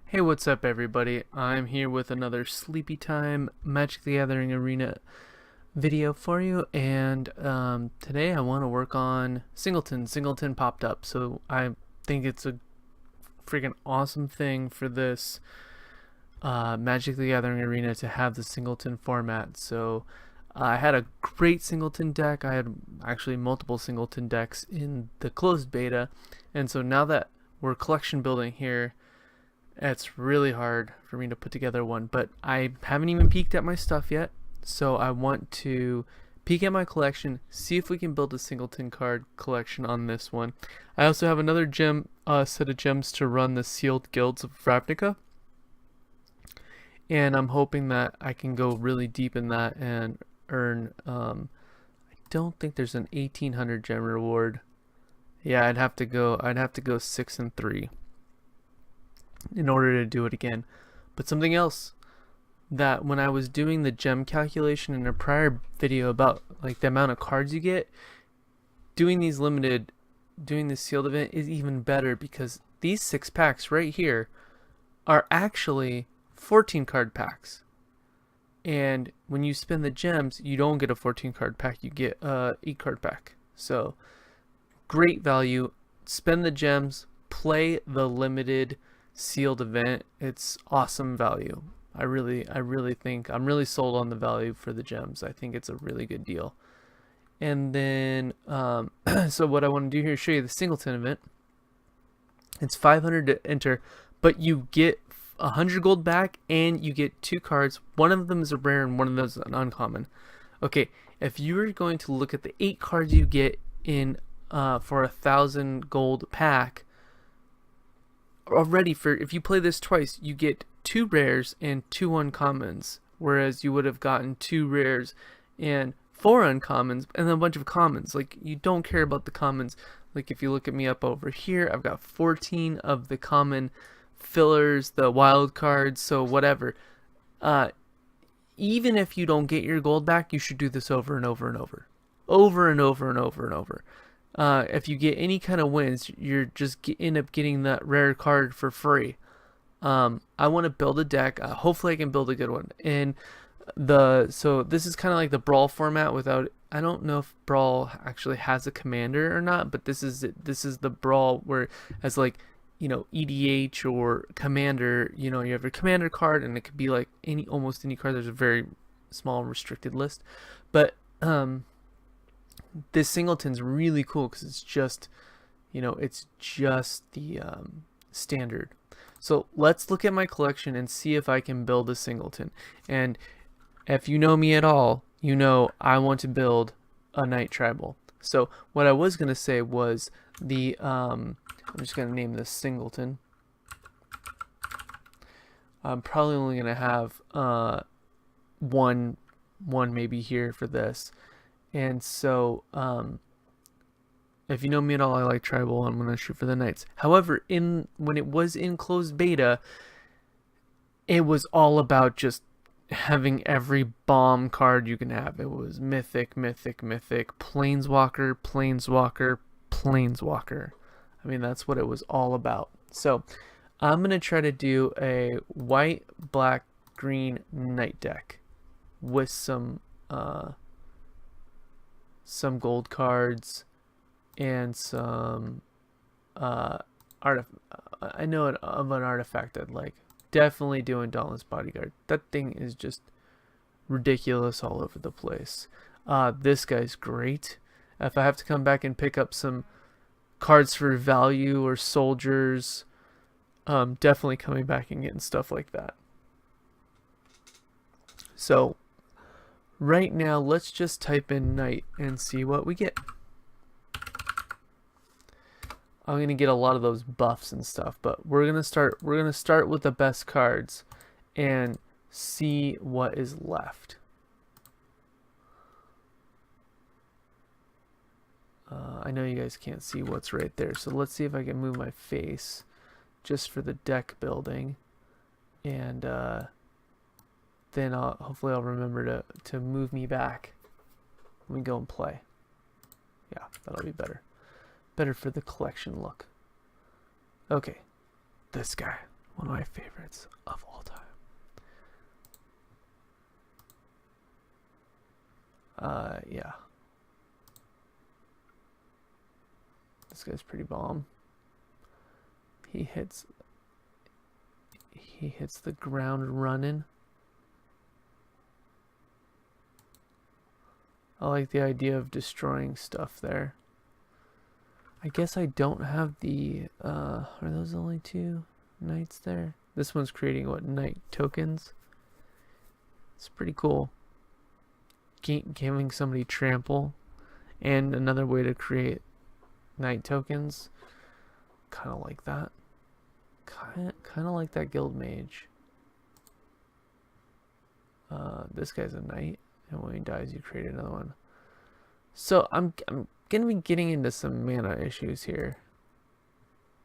Hey, what's up everybody? I'm here with another Sleepy Time Magic the Gathering Arena video for you, and today I want to work on Singleton. Singleton popped up, so I think it's a freaking awesome thing for this Magic the Gathering Arena to have the Singleton format. So I had a great Singleton deck. I had actually multiple Singleton decks in the closed beta, and so now that we're collection building here, it's really hard for me to put together one, but I haven't even peeked at my stuff yet, so I want to peek at my collection, see if we can build a Singleton card collection on this one. I also have another set of gems to run the Sealed Guilds of Ravnica, and I'm hoping that I can go really deep in that and earn, I don't think there's an 1800 gem reward. Yeah, I'd have to go 6 and 3 in order to do it again. But something else that when I was doing the gem calculation in a prior video about like the amount of cards you get, doing the sealed event is even better, because these 6 packs right here are actually 14 card packs. And when you spend the gems, you don't get a 14 card pack, you get a 8 card pack. So great value. Spend the gems, play the limited sealed event. It's awesome value. I really think I'm really sold on the value for the gems. I think it's a really good deal. And then so what I want to do here is show you the Singleton event. It's 500 to enter, but you get 100 gold back and you get 2 cards. One of them is a rare and one of them is an uncommon. Okay, if you are going to look at the 8 cards you get in for 1,000 gold pack, already, for if you play this twice, you get 2 rares and 2 uncommons, whereas you would have gotten 2 rares and 4 uncommons and then a bunch of commons. Like, you don't care about the commons. Like, if you look at me up over here, I've got 14 of the common fillers, the wild cards, so whatever. Even if you don't get your gold back, you should do this over and over and over. Over and over and over and over. If you get any kind of wins, you're just end up getting that rare card for free. I want to build a deck. Hopefully I can build a good one. And so this is kind of like the Brawl format without, I don't know if Brawl actually has a commander or not, but this is the Brawl where it has, like, you know, EDH or commander. You know, you have your commander card, and it could be like almost any card. There's a very small restricted list, but this Singleton's really cool because it's just, you know, it's just the standard. So let's look at my collection and see if I can build a Singleton. And if you know me at all, you know I want to build a Night Tribal. So what I was going to say was I'm just going to name this Singleton. I'm probably only going to have one maybe here for this. And so, if you know me at all, I like tribal. I'm gonna shoot for the knights. However, when it was in closed beta, it was all about just having every bomb card you can have. It was mythic, mythic, mythic, planeswalker, planeswalker, planeswalker. I mean, that's what it was all about. So, I'm gonna try to do a white, black, green knight deck with some gold cards and some I know of an artifact I'd like. Definitely doing Dauntless Bodyguard. That thing is just ridiculous all over the place. This guy's great. If I have to come back and pick up some cards for value or soldiers, definitely coming back and getting stuff like that. So right now, let's just type in knight and see what we get. I'm gonna get a lot of those buffs and stuff, but we're gonna start with the best cards and see what is left. I know you guys can't see what's right there, so let's see if I can move my face just for the deck building, and then hopefully I'll remember to move me back when we go and play. Yeah, that'll be better for the collection look. Okay, this guy. One of my favorites of all time. Yeah. This guy's pretty bomb. He hits the ground running. I like the idea of destroying stuff there. I guess I don't have the are those only 2 knights there? This one's creating what, knight tokens? It's pretty cool. Giving somebody trample and another way to create knight tokens. Kind of like that. Kind of like that guild mage. This guy's a knight, and when he dies, you create another one. So I'm gonna be getting into some mana issues here.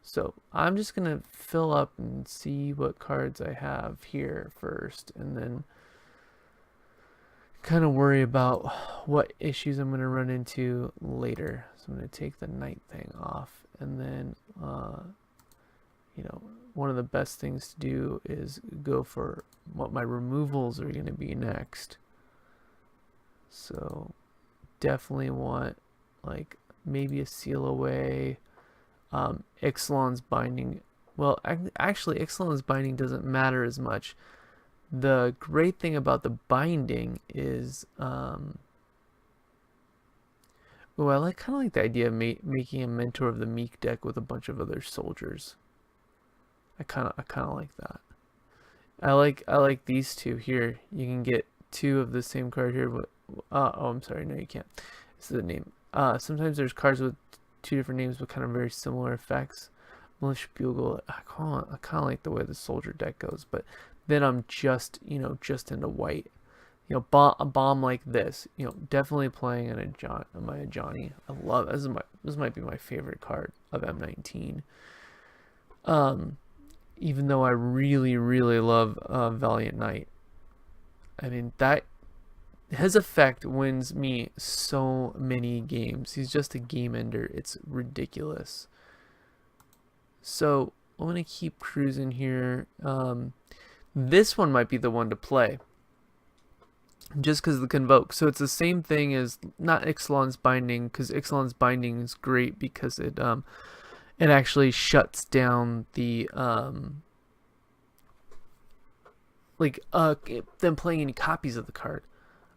So I'm just gonna fill up and see what cards I have here first, and then kind of worry about what issues I'm gonna run into later. So I'm gonna take the knight thing off, and then you know, one of the best things to do is go for what my removals are going to be next. So definitely want like maybe a seal away. Ixalan's binding. Well, actually Ixalan's binding doesn't matter as much. The great thing about the binding is oh, I kind of like the idea of making a Mentor of the Meek deck with a bunch of other soldiers. I kind of like that. I like these two here. You can get 2 of the same card here, but oh, I'm sorry, no, you can't. This is the name. Sometimes there's cards with 2 different names but kind of very similar effects. Militia Bugle. I kind of like the way the soldier deck goes, but then I'm just into white. You know, a bomb like this. You know, definitely playing in my Johnny. I love this might be my favorite card of M19. Even though I really, really love Valiant Knight. I mean, his effect wins me so many games. He's just a game ender. It's ridiculous. So I'm going to keep cruising here. This one might be the one to play. Just because of the Convoke. So it's the same thing as, not Ixalan's Binding, because Ixalan's Binding is great because it actually shuts down the them playing any copies of the card.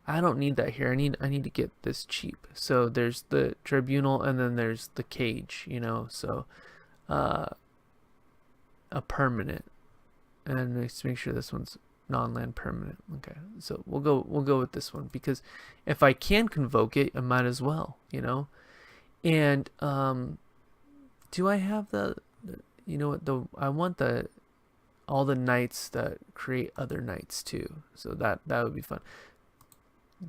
I don't need that here. I need to get this cheap. So there's the Tribunal, and then there's the Cage, you know, so a permanent. And let's make sure this one's non-land permanent. Okay, so we'll go with this one, because if I can convoke it, I might as well, you know. And do I have you know what, I want all the knights that create other knights too, so that would be fun.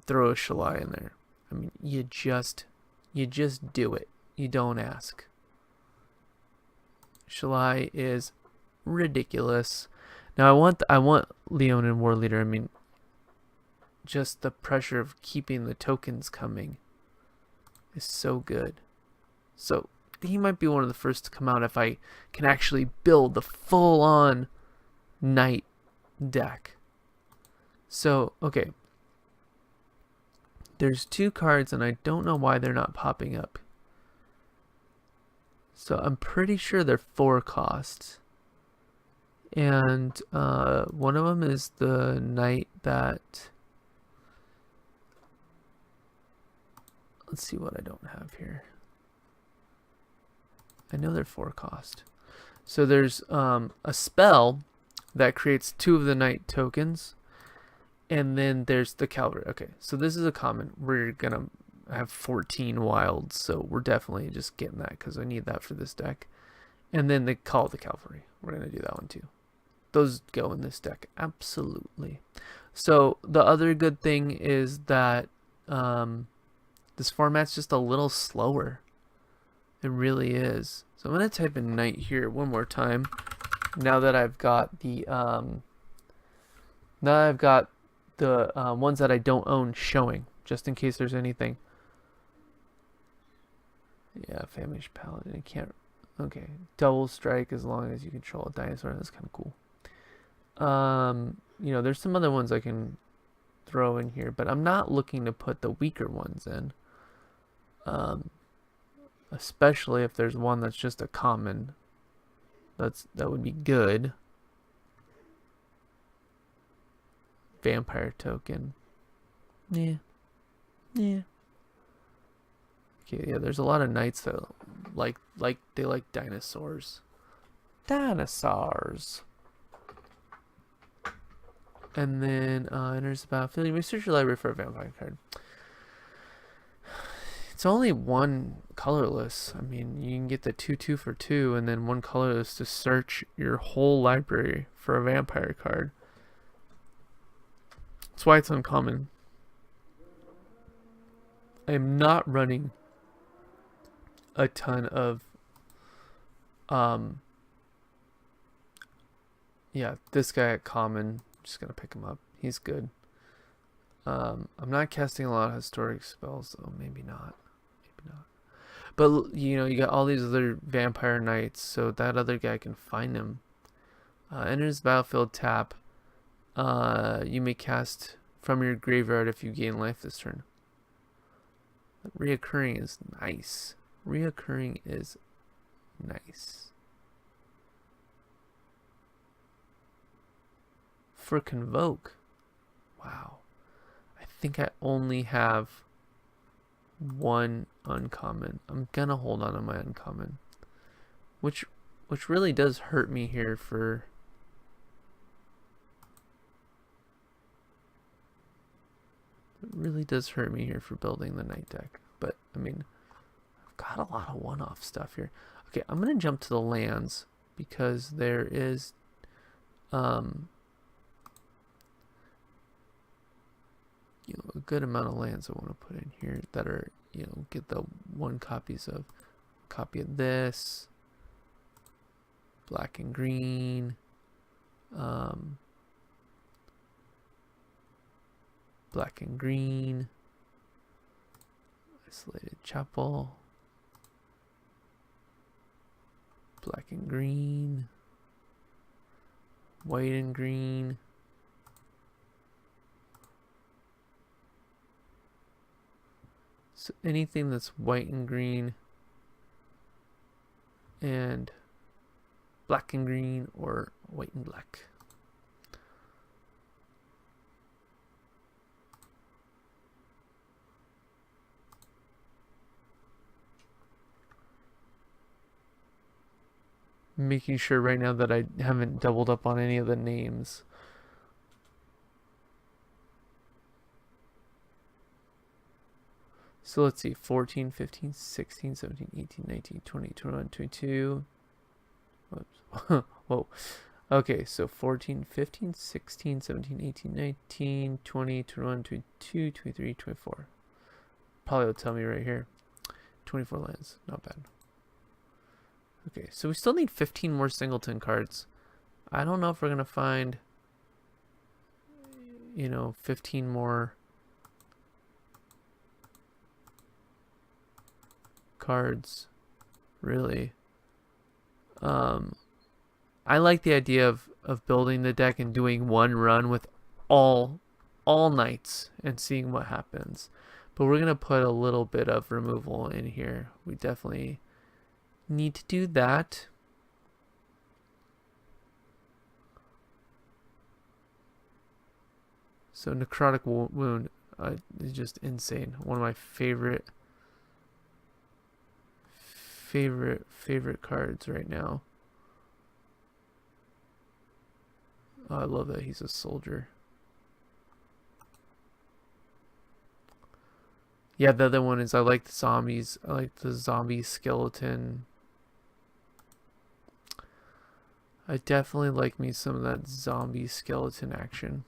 Throw a Shalai in there. I mean, you just do it. You don't ask. Shalai is ridiculous. Now I want Leonin War Leader. I mean, just the pressure of keeping the tokens coming is so good. So he might be one of the first to come out if I can actually build the full-on knight deck. So, okay. There's 2 cards, and I don't know why they're not popping up. So I'm pretty sure they're 4 costs. And one of them is the knight that... Let's see what I don't have here. I know they're 4 cost. So there's a spell that creates 2 of the knight tokens. And then there's the cavalry. Okay, so this is a common. We're going to have 14 wilds. So we're definitely just getting that because I need that for this deck. And then the Call of the Cavalry. We're going to do that one too. Those go in this deck. Absolutely. So the other good thing is that this format's just a little slower. It really is. So I'm going to type in knight here one more time. Now that I've got the ones that I don't own showing, just in case there's anything. Yeah, Famished Paladin. I can't. Okay, double strike as long as you control a dinosaur. That's kind of cool. You know, there's some other ones I can throw in here, but I'm not looking to put the weaker ones in. Especially if there's one that's just a common. That would be good. Vampire token. Yeah. Yeah. Okay, yeah, there's a lot of knights that they like dinosaurs. Dinosaurs. And then enters the battlefield. Research your library for a vampire card. It's only one colorless. I mean, you can get the 2/2 for 2, and then one colorless to search your whole library for a vampire card. That's why it's uncommon. I am not running a ton of yeah, this guy at common. Just gonna pick him up. He's good. I'm not casting a lot of historic spells, so maybe not. Maybe not. But you know, you got all these other vampire knights, so that other guy can find him. Enters battlefield, tap. You may cast from your graveyard if you gain life this turn. Reoccurring is nice. Reoccurring is nice. For Convoke. Wow. I think I only have one uncommon. I'm gonna hold on to my uncommon. Which really does hurt me here for building the night deck. But I mean, I've got a lot of one-off stuff here. Okay, I'm gonna jump to the lands because there is you know, a good amount of lands I want to put in here that are, you know, get the one copies of copy of this, black and green, black and green, isolated chapel, black and green, white and green. So anything that's white and green and black and green or white and black. Making sure right now that I haven't doubled up on any of the names. So let's see, 14, 15, 16, 17, 18, 19, 20, 21, 22. Whoops. Whoa. Okay, so 14, 15, 16, 17, 18, 19, 20, 21, 22, 23, 24. Probably will tell me right here. 24 lands, not bad. Okay, so we still need 15 more Singleton cards. I don't know if we're going to find, you know, 15 more cards, really. I like the idea of building the deck and doing one run with all knights and seeing what happens. But we're going to put a little bit of removal in here. We definitely need to do that. So Necrotic Wound is just insane. One of my favorite cards right now. Oh, I love that he's a soldier. Yeah, the other one is I like the zombies. I like the zombie skeleton. I definitely like me some of that zombie skeleton action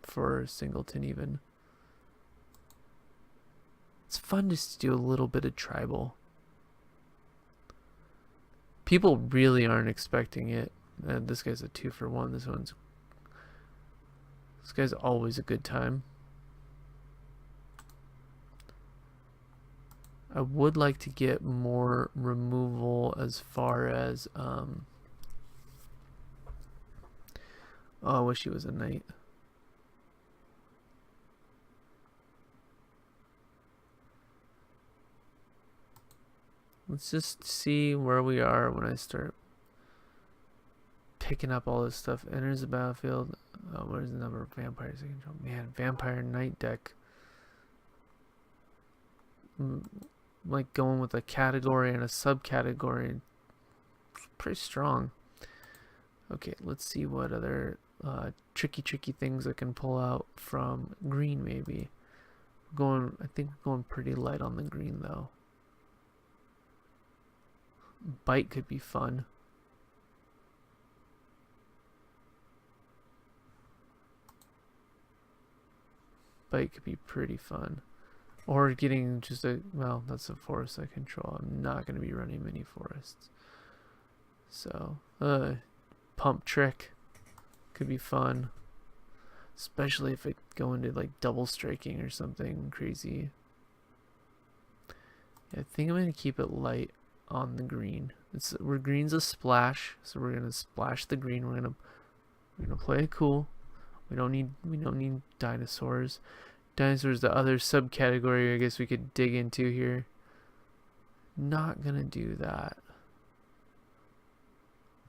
for Singleton even. It's fun just to do a little bit of tribal. People really aren't expecting it. This guy's a 2-for-1. This guy's always a good time. I would like to get more removal as far as oh, I wish he was a knight. Let's just see where we are when I start picking up all this stuff. Enters the battlefield. Oh, where's the number of vampires I control? Man, vampire knight deck. Like going with a category and a subcategory. Pretty strong. Okay, let's see what other tricky things I can pull out from green. Maybe I think we're going pretty light on the green though. Bite could be fun. Bite could be pretty fun. Or getting just well, that's a forest I control. I'm not going to be running mini forests. So, pump trick could be fun. Especially if it go into like double striking or something crazy. Yeah, I think I'm going to keep it light on the green. Where green's a splash, so we're gonna splash the green. We're gonna play it cool. We don't need dinosaurs. Dinosaurs, the other subcategory I guess we could dig into here. Not gonna do that.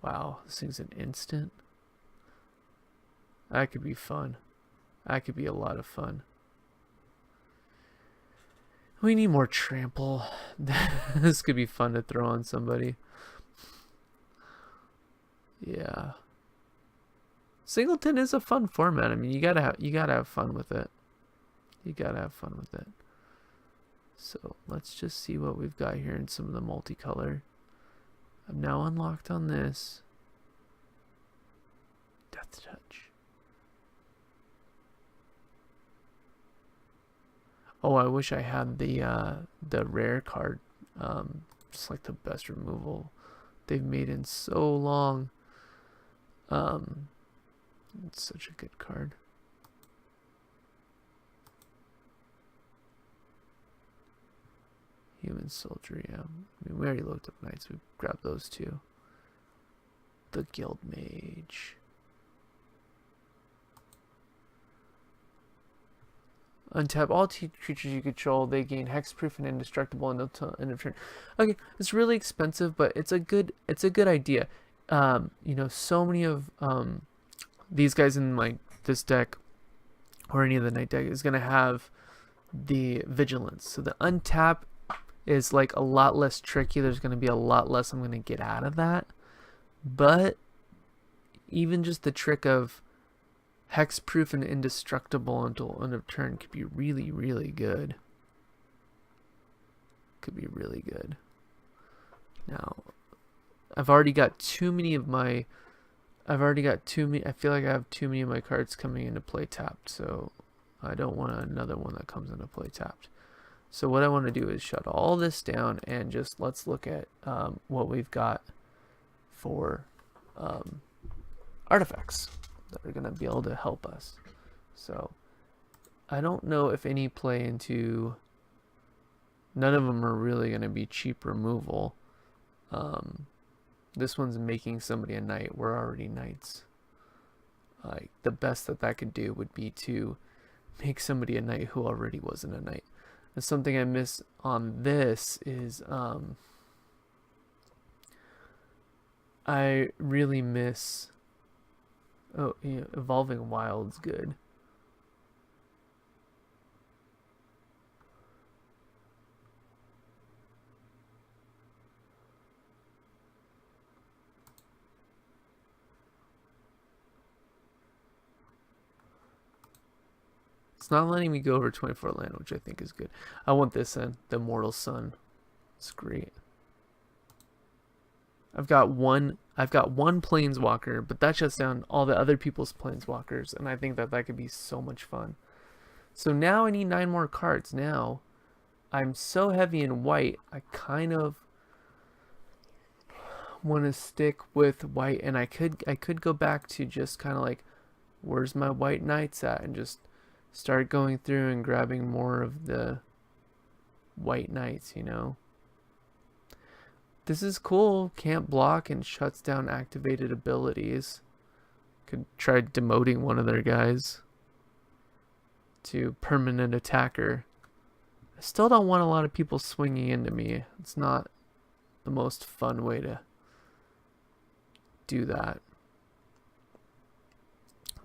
Wow, this thing's an instant. That could be fun. That could be a lot of fun. We need more trample. This could be fun to throw on somebody. Yeah. Singleton is a fun format. I mean, you gotta have fun with it. You gotta have fun with it. So let's just see what we've got here in some of the multicolor. I'm now unlocked on this. Death Touch. Oh, I wish I had the rare card. It's like the best removal they've made in so long. It's such a good card. Human Soldier, yeah. I mean, we already looked up knights. We grabbed those two. The Guild Mage. Untap all creatures you control. They gain hexproof and indestructible until end of turn. Okay, it's really expensive, but it's a good idea. You know, so many of these guys in this deck or any of the knight deck is gonna have the vigilance. So the untap is like a lot less tricky. There's gonna be a lot less I'm gonna get out of that. But even just the trick of hexproof and indestructible until end of turn could be really, really good. Could be really good. Now, I've already got too many of my. I feel like I have too many of my cards coming into play tapped, so I don't want another one that comes into play tapped. So what I want to do is shut all this down and just let's look at what we've got for artifacts that are going to be able to help us. So I don't know if any play into, none of them are really going to be cheap removal. This one's making somebody a knight. We're already knights. The best that could do would be to make somebody a knight who already wasn't a knight. And something I miss on this is I really miss. Oh, yeah, Evolving Wild's good. It's not letting me go over 24 land, which I think is good. I want this in, the Immortal Sun. It's great. I've got one planeswalker, but that shuts down all the other people's planeswalkers, and I think that could be so much fun. So now I need 9 more cards. Now I'm so heavy in white, I kind of want to stick with white, and I could go back to just kind of like, where's my white knights at, and just start going through and grabbing more of the white knights, you know. This is cool. Can't block and shuts down activated abilities. Could try demoting one of their guys to permanent attacker. I still don't want a lot of people swinging into me. It's not the most fun way to do that.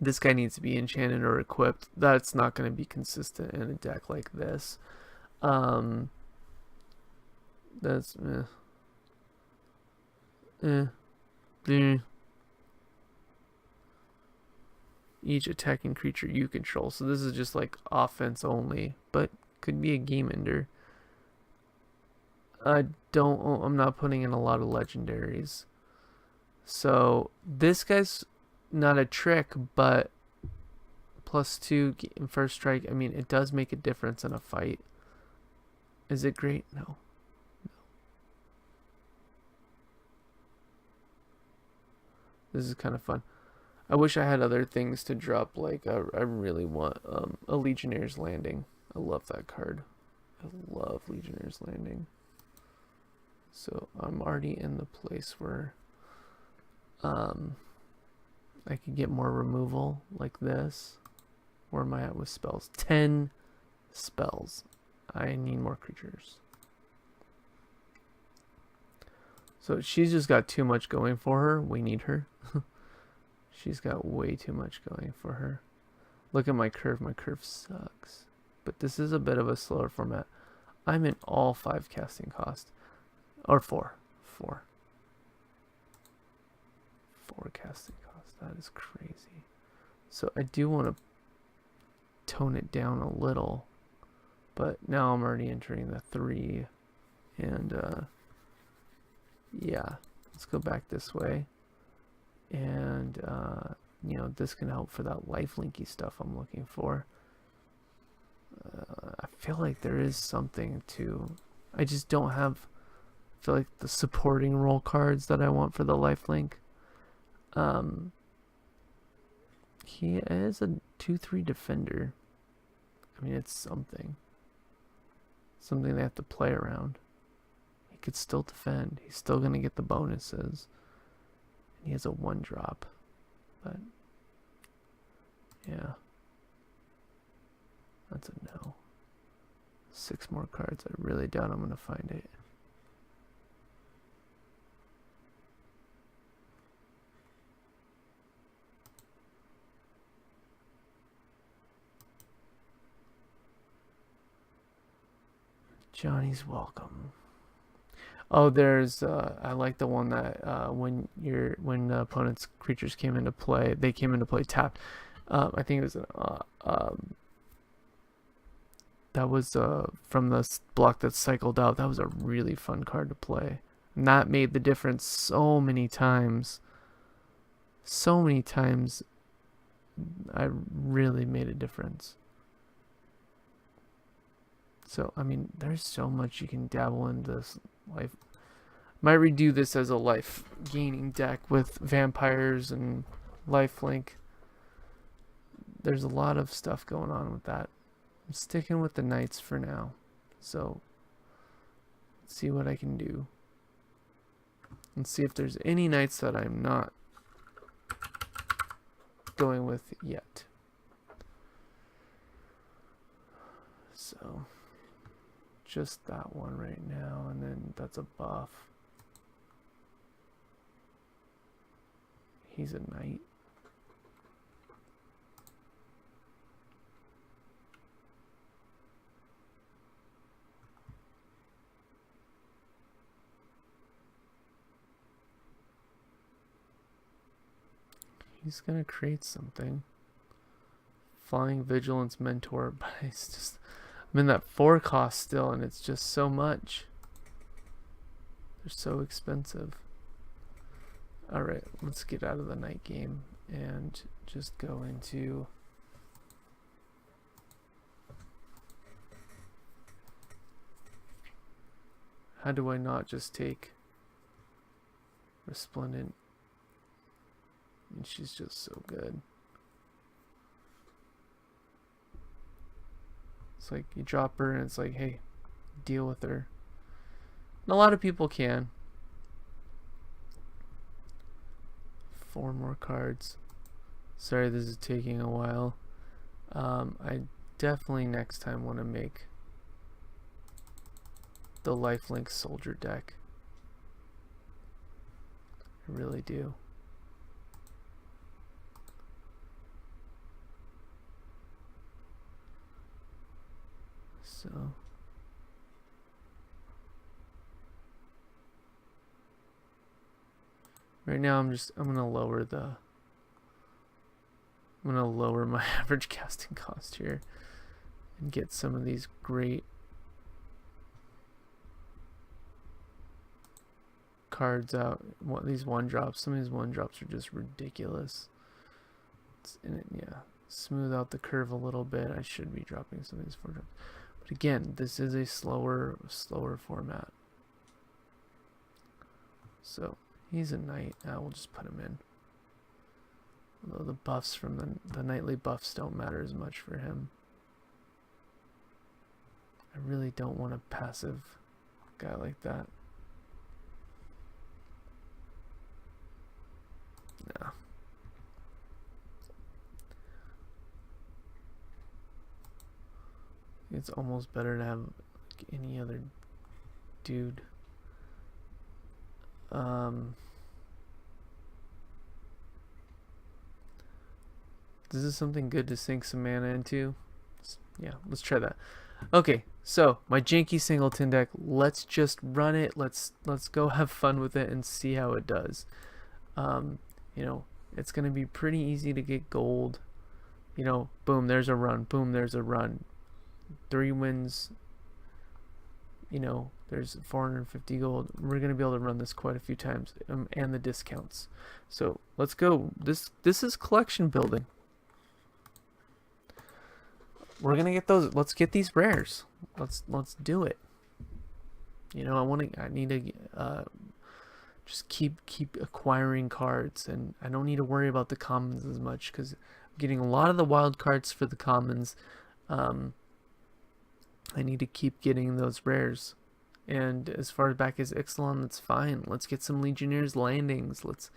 This guy needs to be enchanted or equipped. That's not going to be consistent in a deck like this. That's each attacking creature you control. So this is just like offense only, but could be a game ender. I'm not putting in a lot of legendaries. So this guy's not a trick, but +2 in first strike. I mean, it does make a difference in a fight. Is it great? No. This is kind of fun. I wish I had other things to drop. Like I really want a Legionnaire's Landing. I love that card. I love Legionnaire's Landing. So I'm already in the place where I could get more removal like this. Where am I at with spells? 10 spells. I need more creatures. So she's just got too much going for her. We need her. She's got way too much going for her. Look at my curve. My curve sucks. But this is a bit of a slower format. I'm in all 5 casting cost. Or 4. 4 casting cost. That is crazy. So I do want to tone it down a little. But now I'm already entering the 3. And yeah. Let's go back this way. And you know, this can help for that lifelinky stuff I'm looking for. I feel like there is something to... I just don't have... I feel like the supporting role cards that I want for the lifelink. He is a 2/3 defender. I mean, it's something. Something they have to play around. He could still defend. He's still going to get the bonuses. And he has a 1-drop. But, yeah. That's a no. 6 more cards. I really doubt I'm going to find it. Johnny's welcome. Oh, there's I like the one that when the opponent's creatures came into play, they came into play tapped. I think it was that was from the block that cycled out. That was a really fun card to play. And that made the difference so many times. So many times I really made a difference. So, I mean, there's so much you can dabble in this life. Might redo this as a life gaining deck with vampires and lifelink. There's a lot of stuff going on with that. I'm sticking with the knights for now. So, let's see what I can do. And see if there's any knights that I'm not going with yet. So... just that one right now, and then that's a buff. He's a knight. He's gonna create something. Flying Vigilance Mentor, but it's just... I'm in that 4 cost still, and it's just so much. They're so expensive. Alright, let's get out of the night game and just go into... how do I not just take Resplendent? I mean, she's just so good. It's like you drop her and it's like, hey, deal with her. And a lot of people can. 4 more cards. Sorry, this is taking a while. I definitely next time want to make the lifelink soldier deck. I really do. So right now I'm gonna lower my average casting cost here and get some of these great cards out. These 1-drops. Some of these 1-drops are just ridiculous. Yeah, smooth out the curve a little bit. I should be dropping some of these 4-drops. But again, this is a slower format. So he's a knight. We'll just put him in. Although the buffs from the knightly buffs don't matter as much for him. I really don't want a passive guy like that. No. It's almost better to have like any other dude. This is something good to sink some mana into. Yeah, let's try that. Okay, so my janky Singleton deck. Let's just run it. Let's go have fun with it and see how it does. You know, it's gonna be pretty easy to get gold. You know, boom, there's a run. Boom, there's a run. 3 wins. You know, there's 450 gold. We're gonna be able to run this quite a few times, and the discounts. So let's go. This is collection building. We're gonna get those. Let's get these rares. Let's do it. You know, I need to just keep acquiring cards, and I don't need to worry about the commons as much because I'm getting a lot of the wild cards for the commons. I need to keep getting those rares. And as far back as Ixalan, that's fine. Let's get some Legionnaires landings. Let's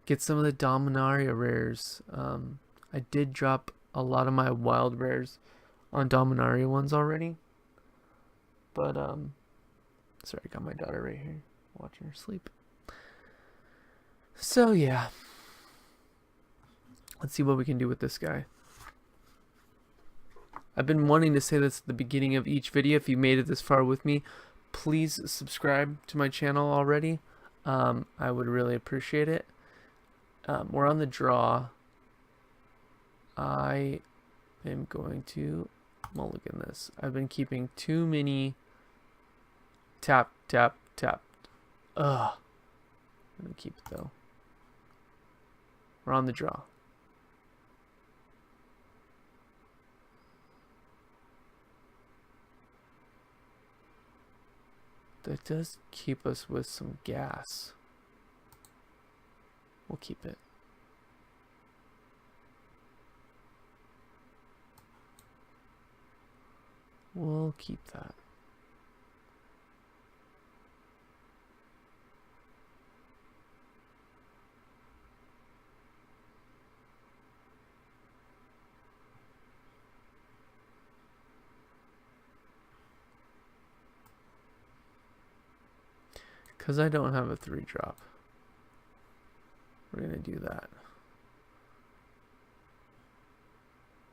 get some of the Dominaria rares. I did drop a lot of my wild rares on Dominaria ones already. But, sorry, I got my daughter right here watching her sleep. So, yeah. Let's see what we can do with this guy. I've been wanting to say this at the beginning of each video. If you made it this far with me, please subscribe to my channel already. I would really appreciate it. We're on the draw. I am going to mulligan this. I've been keeping too many tap. Ugh. I'm going to keep it though. We're on the draw. That does keep us with some gas. We'll keep it. We'll keep that. Because I don't have a 3-drop. We're going to do that.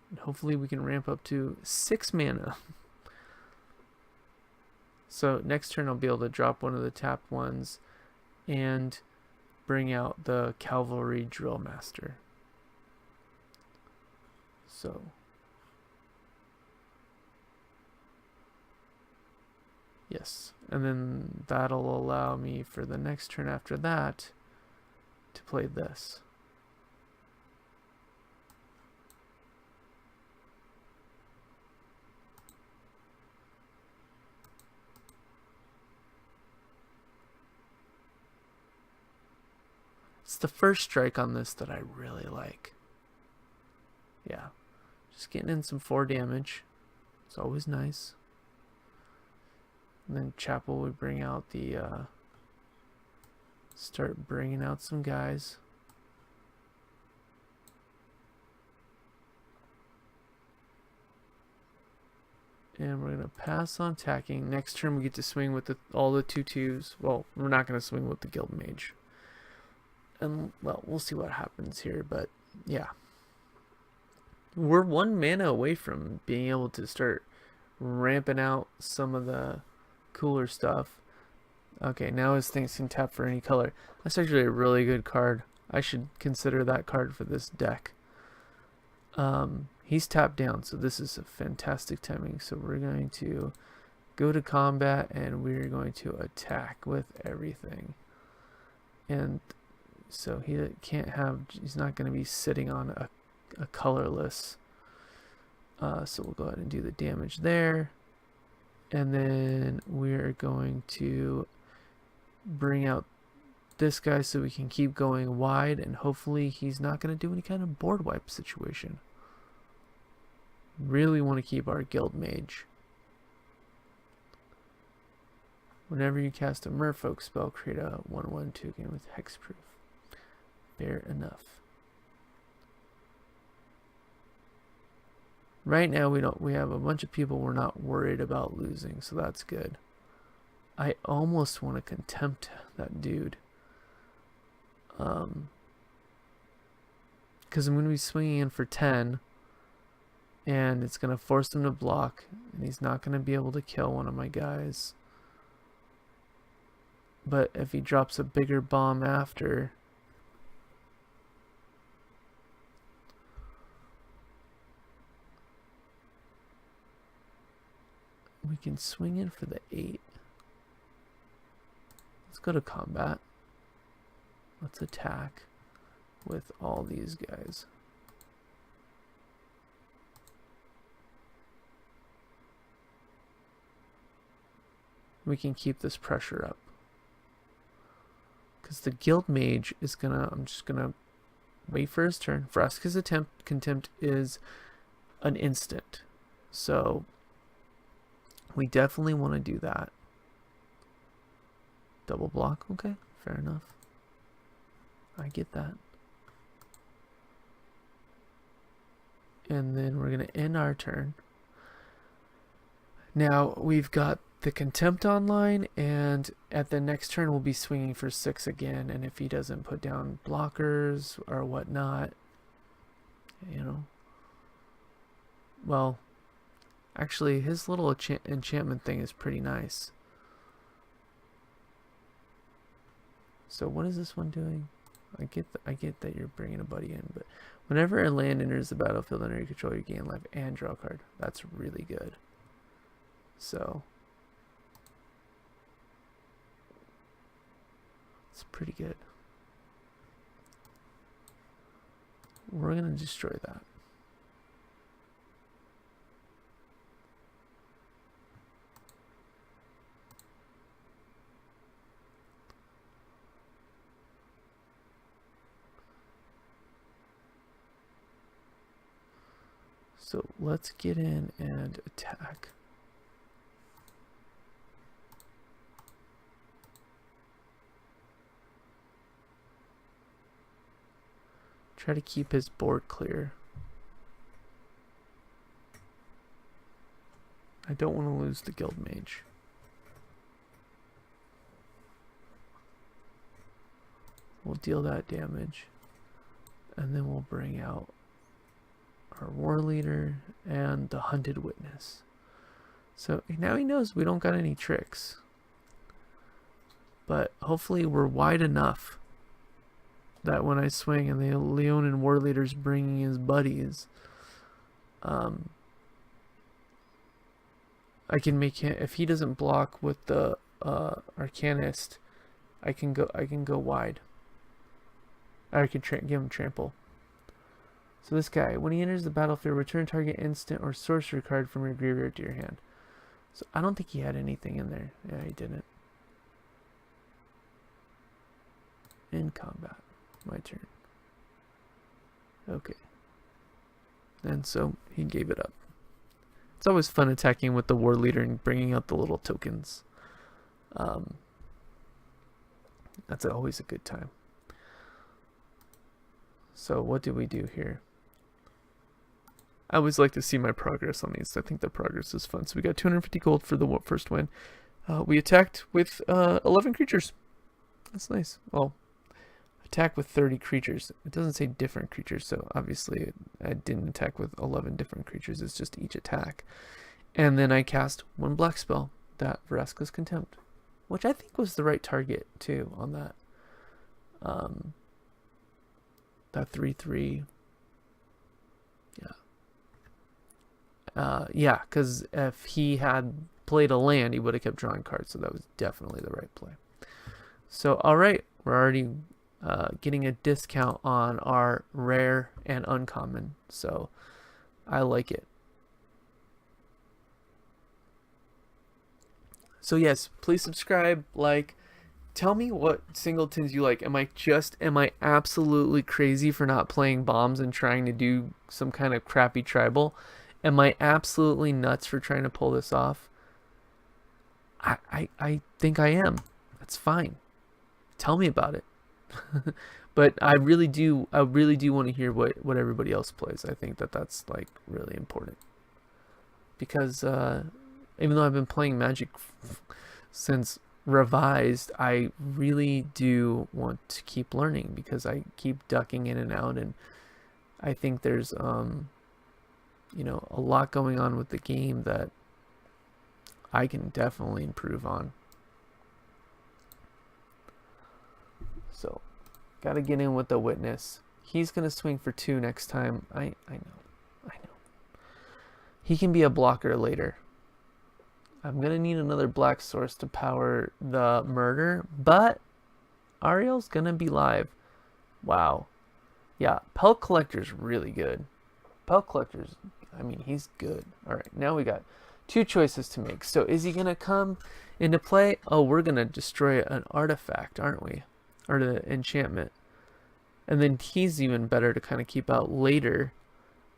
And hopefully we can ramp up to 6 mana. So next turn I'll be able to drop one of the tap ones and bring out the Cavalry Drill Master. So yes, and then that'll allow me for the next turn after that to play this. It's the first strike on this that I really like. Yeah, just getting in some 4 damage. It's always nice. And then Chapel would bring out the, start bringing out some guys. And we're going to pass on attacking. Next turn we get to swing with all the 2/2s. Well, we're not going to swing with the Guild Mage. And, well, we'll see what happens here, but, yeah. We're 1 mana away from being able to start ramping out some of the cooler stuff. Okay, now his things can tap for any color. That's actually a really good card. I should consider that card for this deck. He's tapped down, so this is a fantastic timing. So we're going to go to combat, and we're going to attack with everything. And so he can't have, he's not going to be sitting on a colorless. So we'll go ahead and do the damage there. And then we're going to bring out this guy so we can keep going wide, and hopefully he's not going to do any kind of board wipe situation. Really want to keep our Guild Mage. Whenever you cast a Merfolk spell, create a 1/1 token with hexproof. Fair enough. Right now we have a bunch of people we're not worried about losing, so that's good. I almost want to contempt that dude. Because I'm going to be swinging in for 10, and it's going to force him to block, and he's not going to be able to kill one of my guys. But if he drops a bigger bomb after, we can swing in for the 8. Let's go to combat. Let's attack with all these guys. We can keep this pressure up. Because the Guild Mage is gonna, I'm just gonna wait for his turn. Vraska's Contempt is an instant. So we definitely want to do that. Double block, okay, fair enough. I get that. And then we're going to end our turn. Now we've got the Contempt online, and at the next turn we'll be swinging for 6 again, and if he doesn't put down blockers or whatnot, you know, well, actually his little enchantment thing is pretty nice. So what is this one doing? I get that you're bringing a buddy in, but whenever a land enters the battlefield under your control, you gain life and draw a card. That's really good. So it's pretty good. We're gonna destroy that. So let's get in and attack. Try to keep his board clear. I don't want to lose the Guild Mage. We'll deal that damage, and then we'll bring out our War Leader and the Hunted Witness. So now he knows we don't got any tricks, but hopefully we're wide enough that when I swing and the Leonin War Leader's bringing his buddies, I can make him, if he doesn't block with the Arcanist, I can go wide. I can give him trample. So this guy, when he enters the battlefield, return target instant or sorcery card from your graveyard to your hand. So I don't think he had anything in there. Yeah, he didn't. In combat. My turn. Okay. And so he gave it up. It's always fun attacking with the War Leader and bringing out the little tokens. Um, that's always a good time. So what do we do here? I always like to see my progress on these. I think the progress is fun. So we got 250 gold for the first win. We attacked with 11 creatures. That's nice. Well, attack with 30 creatures. It doesn't say different creatures, so obviously I didn't attack with 11 different creatures. It's just each attack. And then I cast one black spell, that Vraska's Contempt, which I think was the right target too on that. That 3/3. Yeah, because if he had played a land, he would have kept drawing cards, so that was definitely the right play. So, alright, we're already getting a discount on our rare and uncommon, so I like it. So yes, please subscribe, like, tell me what singletons you like. Am I absolutely crazy for not playing bombs and trying to do some kind of crappy tribal? Am I absolutely nuts for trying to pull this off? I think I am. That's fine. Tell me about it. But I really do want to hear what everybody else plays. I think that's like really important. Because even though I've been playing Magic since Revised, I really do want to keep learning because I keep ducking in and out, and I think there's you know, a lot going on with the game that I can definitely improve on. So, gotta get in with the witness. He's gonna swing for 2 next time. I know. He can be a blocker later. I'm gonna need another black source to power the murder, but Ariel's gonna be live. Wow. Yeah, Pelt Collector's really good. Pelt Collector's, I mean, he's good. Alright, now we got 2 choices to make. So is he gonna come into play? Oh, we're gonna destroy an artifact, aren't we? Or the enchantment. And then he's even better to kind of keep out later.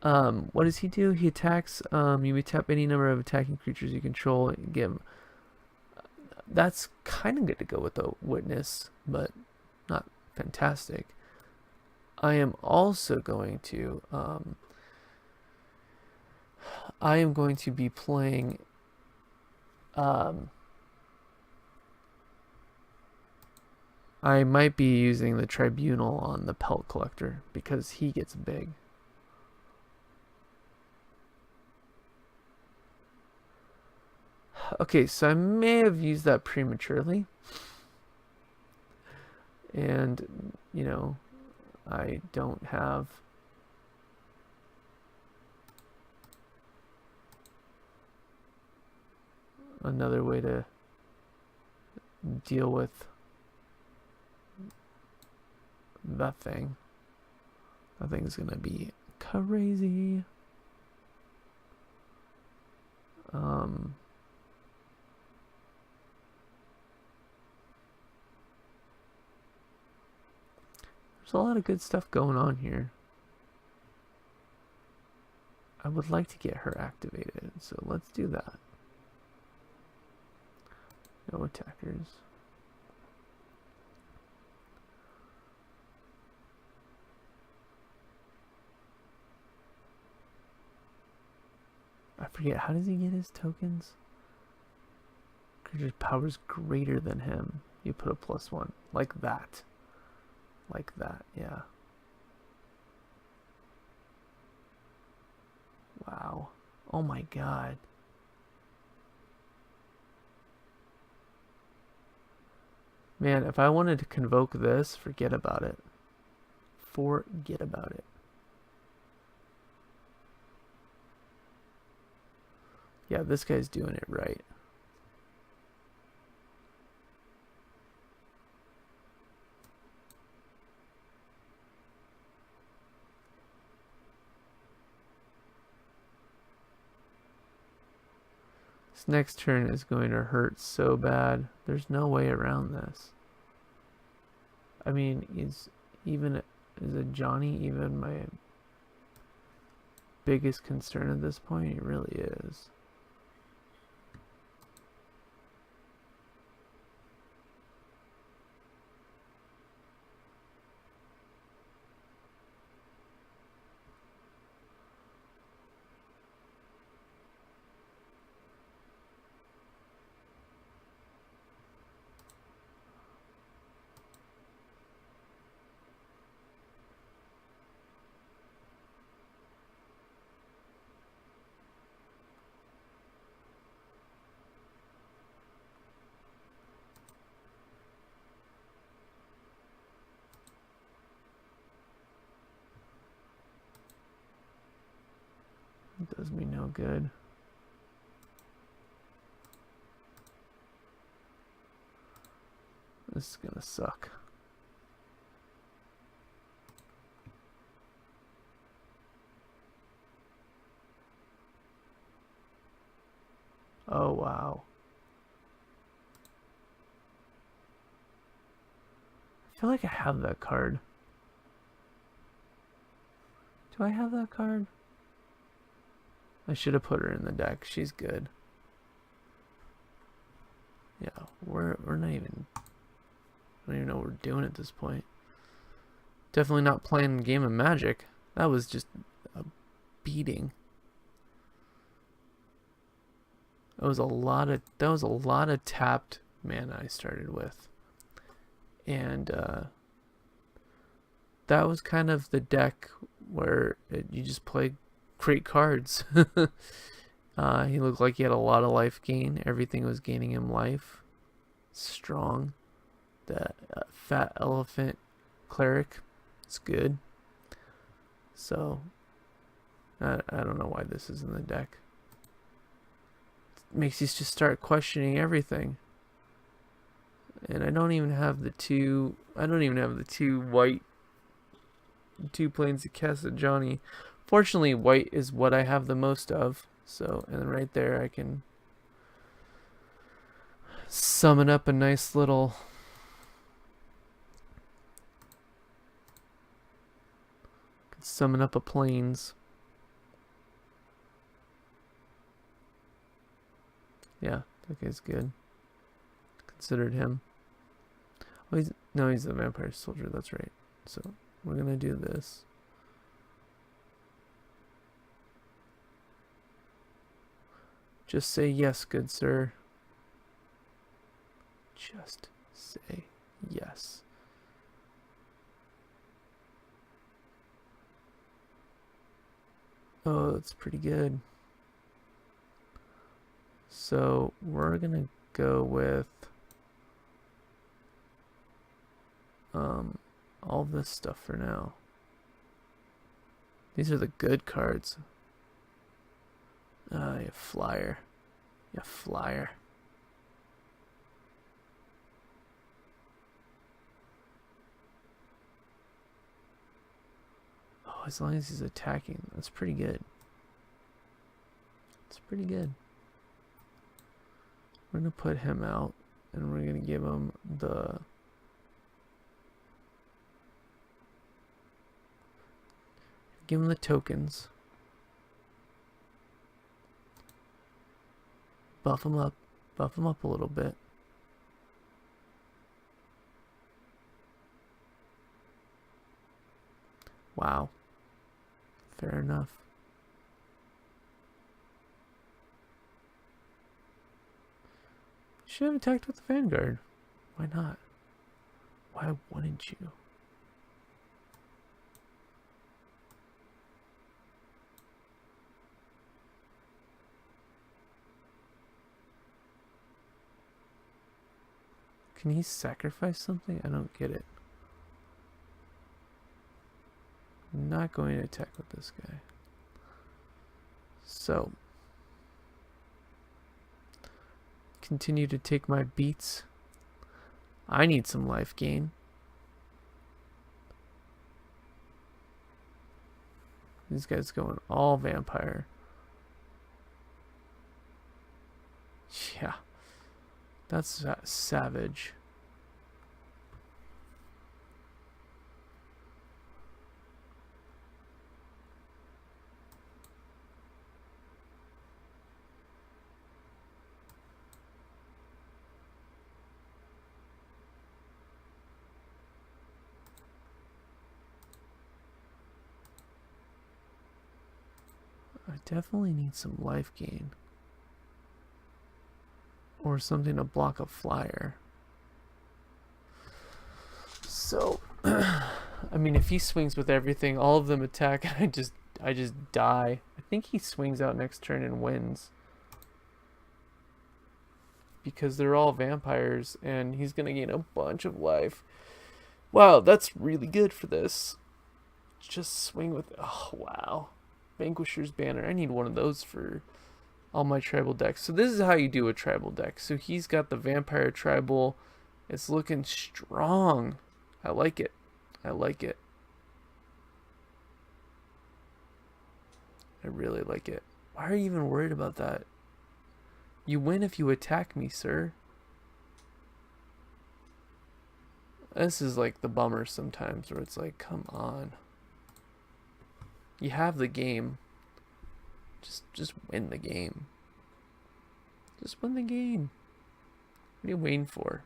What does he do? He attacks. You may tap any number of attacking creatures you control and give him. That's kind of good to go with the witness, but not fantastic. I am also going to. I am going to be playing. I might be using the Tribunal on the Pelt Collector because he gets big. Okay, so I may have used that prematurely. And, you know, I don't have another way to deal with that thing. That thing's gonna be crazy. There's a lot of good stuff going on here. I would like to get her activated, so let's do that. No attackers. I forget, how does he get his tokens? Creature's power is greater than him. You put a +1. Like that. Like that, yeah. Wow. Oh my god. Man, if I wanted to convoke this, forget about it. Forget about it. Yeah, this guy's doing it right. This next turn is going to hurt so bad. There's no way around this. I mean, is it Johnny even my biggest concern at this point? It really is. Does me no good. This is gonna suck. Oh, wow. I feel like I have that card. Do I have that card? I should have put her in the deck. She's good. Yeah, we're not even... I don't even know what we're doing at this point. Definitely not playing a game of Magic. That was just a beating. That was a lot of tapped mana I started with. And that was kind of the deck where you just play great cards. He looked like he had a lot of life gain. Everything was gaining him life. Strong. The fat elephant cleric. It's good. So, I don't know why this is in the deck. It makes you just start questioning everything. And I don't even have the two white, 2 planes of Casa Johnny. Fortunately, white is what I have the most of. So, and right there I can summon up a nice little planes. Yeah, that guy's good. Considered him. Oh, he's the vampire soldier, that's right. So we're gonna do this. Just say yes, good sir. Just say yes. Oh, that's pretty good. So we're gonna go with all this stuff for now. These are the good cards. You flyer. You flyer. Oh, as long as he's attacking, that's pretty good. It's pretty good. We're gonna put him out, and we're gonna give him the tokens. Buff him up a little bit. Wow. Fair enough. Should have attacked with the Vanguard. Why not? Why wouldn't you? Can he sacrifice something? I don't get it. I'm not going to attack with this guy. So, continue to take my beats. I need some life gain. These guys going all vampire. Yeah. That's savage. I definitely need some life gain. Or something to block a flyer. So, I mean, if he swings with everything, all of them attack, and I just die. I think he swings out next turn and wins. Because they're all vampires, and he's gonna gain a bunch of life. Wow, that's really good for this. Just swing with... Oh, wow. Vanquisher's Banner. I need one of those for all my tribal decks. So this is how you do a tribal deck. So he's got the Vampire Tribal. It's looking strong. I like it. I like it. I really like it. Why are you even worried about that? You win if you attack me, sir. This is like the bummer sometimes where it's like, come on. You have the game. Just win the game. Just win the game. What are you waiting for?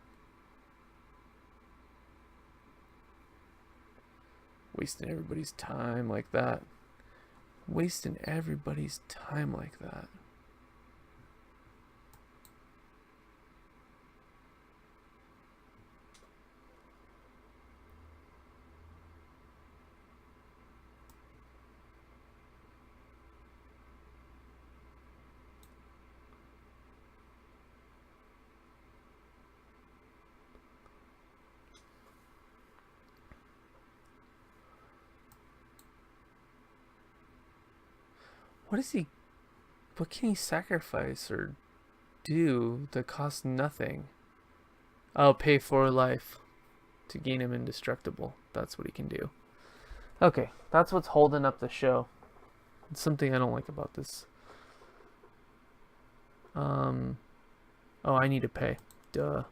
Wasting everybody's time like that. Wasting everybody's time like that. What can he sacrifice or do that costs nothing? Oh, pay for life to gain him indestructible. That's what he can do. Okay, that's what's holding up the show. It's something I don't like about this. Oh, I need to pay. Duh.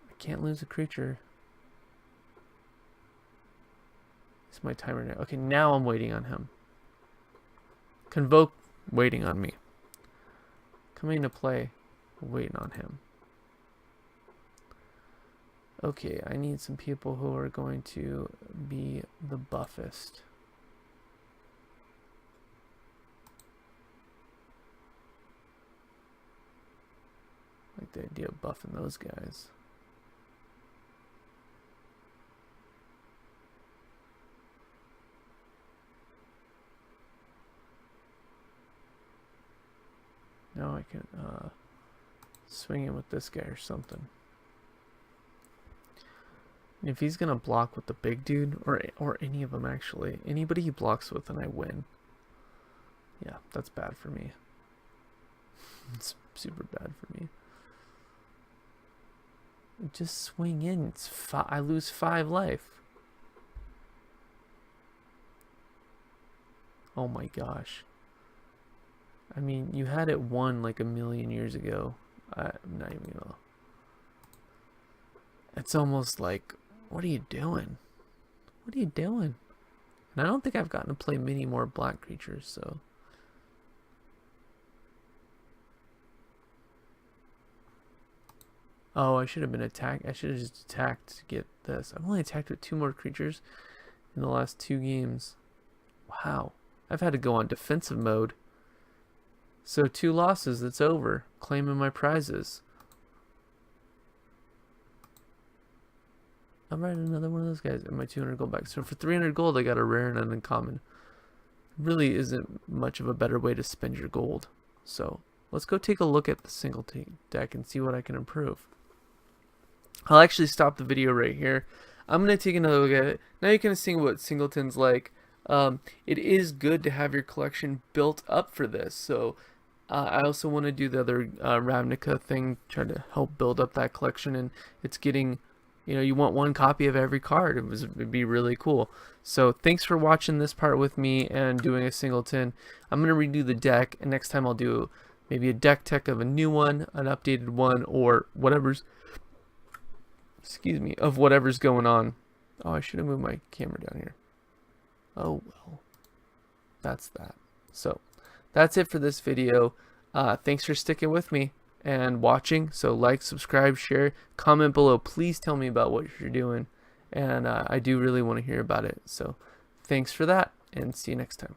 I can't lose a creature. It's my timer now. Okay, now I'm waiting on him. Convoke, waiting on me. Coming into play, waiting on him. Okay, I need some people who are going to be the buffest. I like the idea of buffing those guys. Now I can swing in with this guy or something. And if he's gonna block with the big dude, or any of them actually, anybody he blocks with, and I win. Yeah, that's bad for me. It's super bad for me. Just swing in. It's I lose 5 life. Oh my gosh. I mean, you had it won like a million years ago. I'm not even gonna. It's almost like, what are you doing? What are you doing? And I don't think I've gotten to play many more black creatures, so. Oh, I should have been attacked. I should have just attacked to get this. I've only attacked with 2 more creatures in the last 2 games. Wow. I've had to go on defensive mode. So 2 losses, it's over. Claiming my prizes. I'm writing another one of those guys in my 200 gold back. So for 300 gold, I got a rare and an uncommon. Really isn't much of a better way to spend your gold. So let's go take a look at the Singleton deck and see what I can improve. I'll actually stop the video right here. I'm going to take another look at it. Now you can see what Singleton's like. It is good to have your collection built up for this. So I also want to do the other Ravnica thing, try to help build up that collection, and it's getting, you know, you want 1 copy of every card. It'd be really cool. So thanks for watching this part with me and doing a Singleton. I'm going to redo the deck, and next time I'll do maybe a deck tech of a new one, an updated one, or whatever's, excuse me, of whatever's going on. Oh, I should have moved my camera down here. Oh well, that's that. So that's it for this video. Thanks for sticking with me and watching. So like, subscribe, share, comment below. Please tell me about what you're doing, and I do really want to hear about it. So thanks for that, and see you next time.